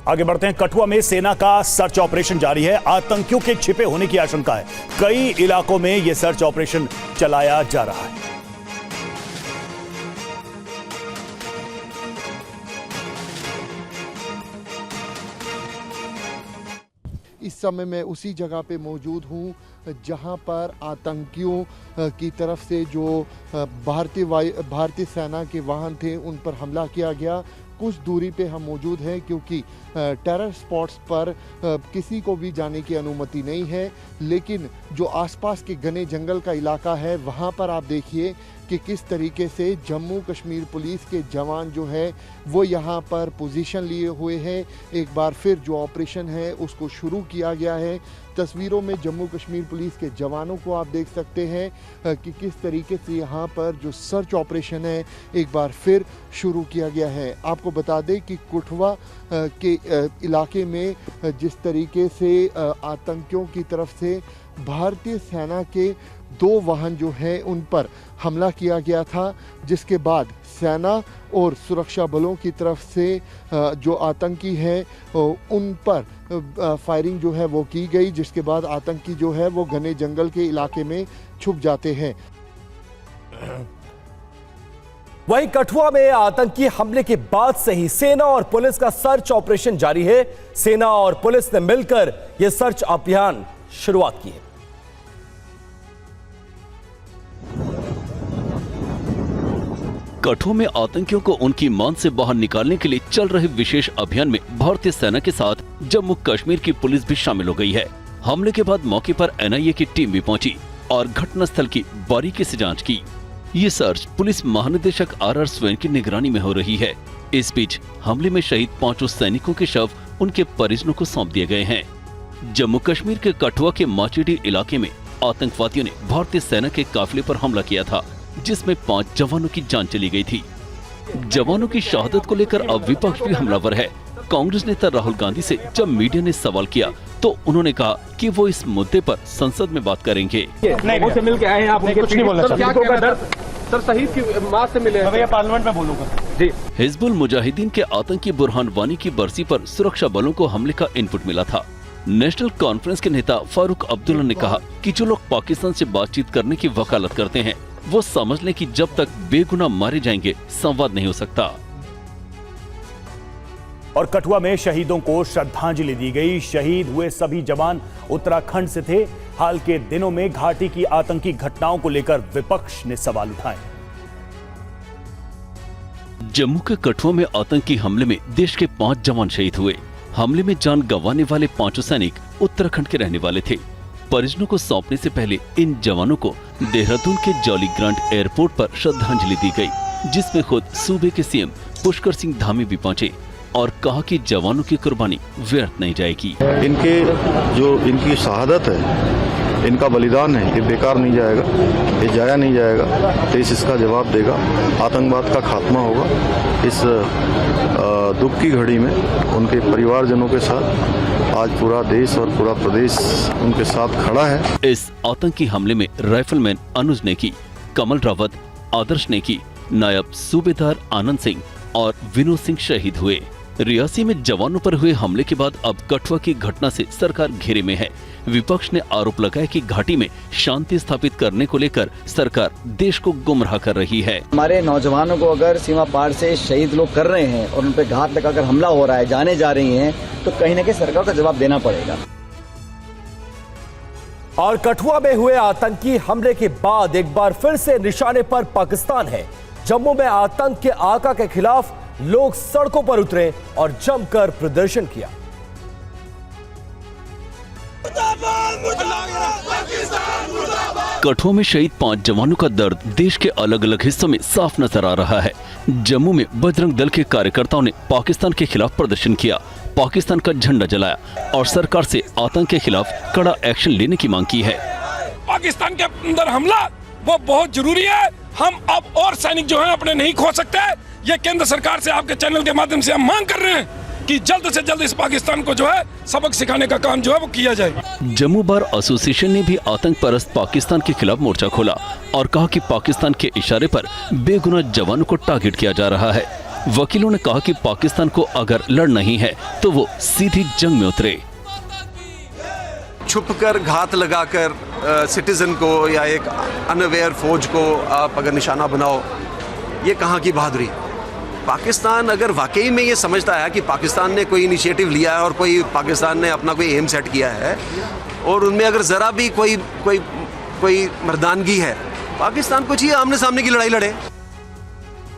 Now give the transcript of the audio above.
आगे बढ़ते हैं। कठुआ में सेना का सर्च ऑपरेशन जारी है। आतंकियों के छिपे होने की आशंका है। कई इलाकों में यह सर्च ऑपरेशन चलाया जा रहा है। इस समय मैं उसी जगह पे मौजूद हूँ जहाँ पर आतंकियों की तरफ से जो भारतीय सेना के वाहन थे उन पर हमला किया गया। कुछ दूरी पे हम मौजूद हैं क्योंकि टेरर स्पॉट्स पर किसी को भी जाने की अनुमति नहीं है, लेकिन जो आसपास के घने जंगल का इलाका है वहाँ पर आप देखिए कि किस तरीके से जम्मू कश्मीर पुलिस के जवान जो है वो यहाँ पर पोजीशन लिए हुए हैं। एक बार फिर जो ऑपरेशन है उसको शुरू किया गया है। तस्वीरों में जम्मू कश्मीर पुलिस के जवानों को आप देख सकते हैं कि किस तरीके से यहाँ पर जो सर्च ऑपरेशन है एक बार फिर शुरू किया गया है। आपको बता दें कि कठुआ के इलाके में जिस तरीके से आतंकियों की तरफ से भारतीय सेना के 2 वाहन जो हैं उन पर हमला किया गया था, जिसके बाद सेना और सुरक्षा बलों की तरफ से जो आतंकी हैं उन पर फायरिंग जो है वो की गई, जिसके बाद आतंकी जो है वो घने जंगल के इलाके में छुप जाते हैं। वहीं कठुआ में आतंकी हमले के बाद से ही सेना और पुलिस का सर्च ऑपरेशन जारी है। सेना और पुलिस ने मिलकर यह सर्च अभियान शुरुआत की है। कठुआ में आतंकियों को उनकी मान से बाहर निकालने के लिए चल रहे विशेष अभियान में भारतीय सेना के साथ जम्मू कश्मीर की पुलिस भी शामिल हो गई है। हमले के बाद मौके पर एनआईए की टीम भी पहुंची और घटनास्थल की बारीकी से जांच की। ये सर्च पुलिस महानिदेशक आर स्वैन की निगरानी में हो रही है। इस बीच हमले में शहीद 5 सैनिकों के शव उनके परिजनों को सौंप दिए गए हैं। जम्मू कश्मीर के कठुआ के माचीडी इलाके में आतंकवादियों ने भारतीय सेना के काफिले पर हमला किया था, जिसमें 5 जवानों की जान चली गई थी। जवानों की शहादत को लेकर अब विपक्ष भी हमलावर है। कांग्रेस नेता राहुल गांधी से जब मीडिया ने सवाल किया तो उन्होंने कहा कि वो इस मुद्दे पर संसद में बात करेंगे। नहीं मिल के आए हैं, आप कुछ नहीं बोलना सर, शहीद की मां से मिले हैं। पार्लियामेंट में बोलूंगा जी। हिजबुल मुजाहिदीन के आतंकी बुरहान वानी की बरसी पर सुरक्षा बलों को हमले का इनपुट मिला था। नेशनल कॉन्फ्रेंस के नेता फारूक अब्दुल्ला ने कहा कि जो लोग पाकिस्तान से बातचीत करने की वकालत करते हैं वो समझ लें कि जब तक बेगुनाह मारे जाएंगे संवाद नहीं हो सकता। और कठुआ में शहीदों को श्रद्धांजलि दी गई। शहीद हुए सभी जवान उत्तराखंड से थे। हाल के दिनों में घाटी की आतंकी घटनाओं को लेकर विपक्ष ने सवाल उठाए। जम्मू के कठुआ में आतंकी हमले में देश के 5 जवान शहीद हुए। हमले में जान गंवाने वाले 5 सैनिक उत्तराखंड के रहने वाले थे। परिजनों को सौंपने से पहले इन जवानों को देहरादून के जॉली ग्रांट एयरपोर्ट पर श्रद्धांजलि दी गई, जिसमें खुद सूबे के सीएम पुष्कर सिंह धामी भी पहुंचे और कहा कि जवानों की कुर्बानी व्यर्थ नहीं जाएगी। इनकी शहादत है, इनका बलिदान है, ये बेकार नहीं जाएगा, ये जाया नहीं जाएगा। देश इसका जवाब देगा, आतंकवाद का खात्मा होगा। इस दुख की घड़ी में उनके परिवारजनों के साथ आज पूरा देश और पूरा प्रदेश उनके साथ खड़ा है। इस आतंकी हमले में राइफलमैन अनुज नेकी, कमल रावत, आदर्श नेकी, नायब सूबेदार आनंद सिंह और विनोद सिंह शहीद हुए। रियासी में जवानों पर हुए हमले के बाद अब कठुआ की घटना से सरकार घेरे में है। विपक्ष ने आरोप लगाया कि घाटी में शांति स्थापित करने को लेकर सरकार देश को गुमराह कर रही है। हमारे नौजवानों को अगर सीमा पार से शहीद लोग कर रहे हैं और उन पर घात लगाकर हमला हो रहा है, जाने जा रही हैं, तो कहीं न कहीं सरकार का जवाब देना पड़ेगा। और कठुआ में हुए आतंकी हमले के बाद एक बार फिर से निशाने पर पाकिस्तान है। जम्मू में आतंक के आका के खिलाफ लोग सड़कों पर उतरे और जमकर प्रदर्शन किया। कठुआ में शहीद 5 जवानों का दर्द देश के अलग अलग हिस्सों में साफ नजर आ रहा है। जम्मू में बजरंग दल के कार्यकर्ताओं ने पाकिस्तान के खिलाफ प्रदर्शन किया, पाकिस्तान का झंडा जलाया और सरकार से आतंक के खिलाफ कड़ा एक्शन लेने की मांग की है। पाकिस्तान के अंदर हमला वो बहुत जरूरी है। हम अब और सैनिक जो हैं अपने नहीं खो सकते। ये केंद्र सरकार से आपके चैनल के माध्यम से हम मांग कर रहे हैं कि जल्द से जल्द इस पाकिस्तान को जो है सबक सिखाने का काम जो है वो किया जाए। जम्मू बार एसोसिएशन ने भी आतंक परस्त पाकिस्तान के खिलाफ मोर्चा खोला और कहा कि पाकिस्तान के इशारे पर बेगुनाह जवानों को टारगेट किया जा रहा है। वकीलों ने कहा कि पाकिस्तान को अगर लड़ना ही है तो वो सीधी जंग में उतरे। छुपकर घात लगाकर सिटीजन को या एक अनअवेयर फौज को आप अगर निशाना बनाओ, ये कहाँ की बहादुरी। पाकिस्तान अगर वाकई में ये समझता है कि पाकिस्तान ने कोई इनिशिएटिव लिया है और पाकिस्तान ने अपना कोई एम सेट किया है और उनमें अगर ज़रा भी कोई मर्दानगी है, पाकिस्तान को चाहिए आमने सामने की लड़ाई लड़े।